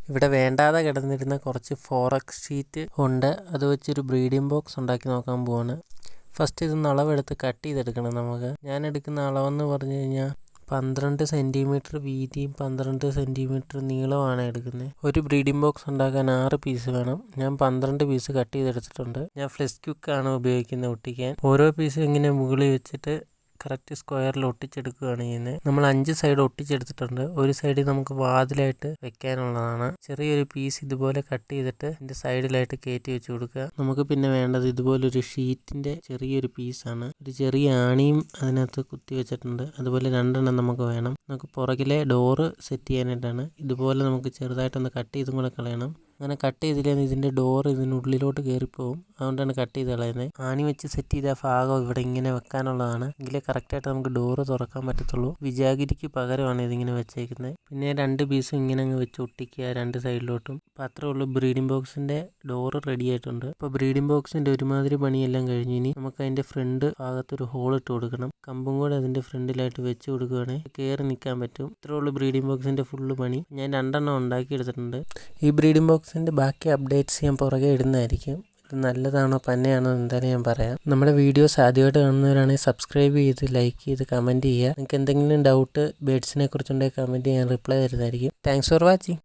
ഇവിടെ വേണ്ടാതെ കിടന്നിരുന്ന കുറച്ച് ഫോറക്സ് ഷീറ്റ് ഉണ്ട്, അത് വെച്ചൊരു ബ്രീഡിംഗ് ബോക്സ് ഉണ്ടാക്കി നോക്കാൻ പോവാണ്. ഫസ്റ്റ് ഇതൊന്ന് അളവെടുത്ത് കട്ട് ചെയ്തെടുക്കണം. ഞാൻ എടുക്കുന്ന അളവെന്ന് പറഞ്ഞു കഴിഞ്ഞാൽ 12 സെൻറ്റിമീറ്റർ വീതിയും 12 സെൻറ്റിമീറ്റർ നീളമാണ് എടുക്കുന്നത്. ഒരു ബ്രീഡിംഗ് ബോക്സ് ഉണ്ടാക്കാൻ 6 പീസ് വേണം. ഞാൻ 12 പീസ് കട്ട് ചെയ്തെടുത്തിട്ടുണ്ട്. ഞാൻ ഫ്ലെക്സ് ക്യുക്കാണ് ഉപയോഗിക്കുന്നത് ഒട്ടിക്കാൻ. ഓരോ പീസും ഇങ്ങനെ മുകളിൽ വെച്ചിട്ട് കറക്റ്റ് സ്ക്വയറിൽ ഒട്ടിച്ചെടുക്കുകയാണ് ചെയ്യുന്നത്. നമ്മൾ 5 സൈഡ് ഒട്ടിച്ചെടുത്തിട്ടുണ്ട്. ഒരു സൈഡിൽ നമുക്ക് വാതിലായിട്ട് വെക്കാനുള്ളതാണ്. ചെറിയൊരു പീസ് ഇതുപോലെ കട്ട് ചെയ്തിട്ട് ഇതിൻ്റെ സൈഡിലായിട്ട് കയറ്റി വെച്ച് കൊടുക്കുക. നമുക്ക് പിന്നെ വേണ്ടത് ഇതുപോലൊരു ഷീറ്റിൻ്റെ ചെറിയൊരു പീസാണ്. ഒരു ചെറിയ ആണിയും അതിനകത്ത് കുത്തി വെച്ചിട്ടുണ്ട്. അതുപോലെ 2 നമുക്ക് വേണം. നമുക്ക് പുറകിലെ ഡോറ് സെറ്റ് ചെയ്യാനായിട്ടാണ്. ഇതുപോലെ നമുക്ക് ചെറുതായിട്ടൊന്ന് കട്ട് ചെയ്തും കൂടെ കളയണം. അങ്ങനെ കട്ട് ചെയ്തില്ലെങ്കിൽ ഇതിൻ്റെ ഡോർ ഇതിനുള്ളിലോട്ട് കയറിപ്പോവും. അതുകൊണ്ടാണ് കട്ട് ചെയ്ത് കളയുന്നത്. ആണി വെച്ച് സെറ്റ് ചെയ്ത ഭാഗം ഇവിടെ ഇങ്ങനെ വെക്കാനുള്ളതാണ്. എങ്കിലേ കറക്റ്റായിട്ട് നമുക്ക് ഡോറ് തുറക്കാൻ പറ്റത്തുള്ളൂ. വിജാഗിരിക്ക് പകരമാണ് ഇതിങ്ങനെ വെച്ചേക്കുന്നത്. പിന്നെ 2 പീസും ഇങ്ങനെ അങ്ങ് വെച്ച് ഒട്ടിക്കുക 2 സൈഡിലോട്ടും. അപ്പോൾ അത്രേ ഉള്ളൂ. ബ്രീഡിംഗ് ബോക്സിൻ്റെ ഡോറ് റെഡി ആയിട്ടുണ്ട്. ഇപ്പോൾ ബ്രീഡിംഗ് ബോക്സിൻ്റെ ഒരുമാതിരി പണിയെല്ലാം കഴിഞ്ഞ് ഇനി നമുക്ക് അതിൻ്റെ ഫ്രണ്ട് ഭാഗത്തൊരു ഹോൾ ഇട്ട് കൊടുക്കണം. കമ്പും കൂടെ അതിൻ്റെ ഫ്രണ്ടിലായിട്ട് വെച്ച് കൊടുക്കുകയാണെങ്കിൽ കയറി നിൽക്കാൻ പറ്റും. ഇത്രേ ഉള്ളൂ ബ്രീഡിംഗ് ബോക്സിൻ്റെ ഫുള്ള് പണി. ഞാൻ 2 ഉണ്ടാക്കിയെടുത്തിട്ടുണ്ട്. ഈ ബ്രീഡിംഗ് ബോക്സിൻ്റെ ബാക്കി അപ്ഡേറ്റ്സ് ഞാൻ പുറകെ ഇടുന്നതായിരിക്കും. ഇത് നല്ലതാണോ പന്നയാണോ എന്തായാലും ഞാൻ പറയാം. നമ്മുടെ വീഡിയോസ് ആദ്യമായിട്ട് കാണുന്നവരാണെങ്കിൽ സബ്സ്ക്രൈബ് ചെയ്ത് ലൈക്ക് ചെയ്ത് കമൻറ്റ് ചെയ്യുക. നിങ്ങൾക്ക് എന്തെങ്കിലും ഡൗട്ട് ബേഡ്സിനെ കുറിച്ചുണ്ടെങ്കിൽ കമൻറ്റ് ചെയ്യാൻ റിപ്ലൈ തരുന്നതായിരിക്കും. Thanks for watching.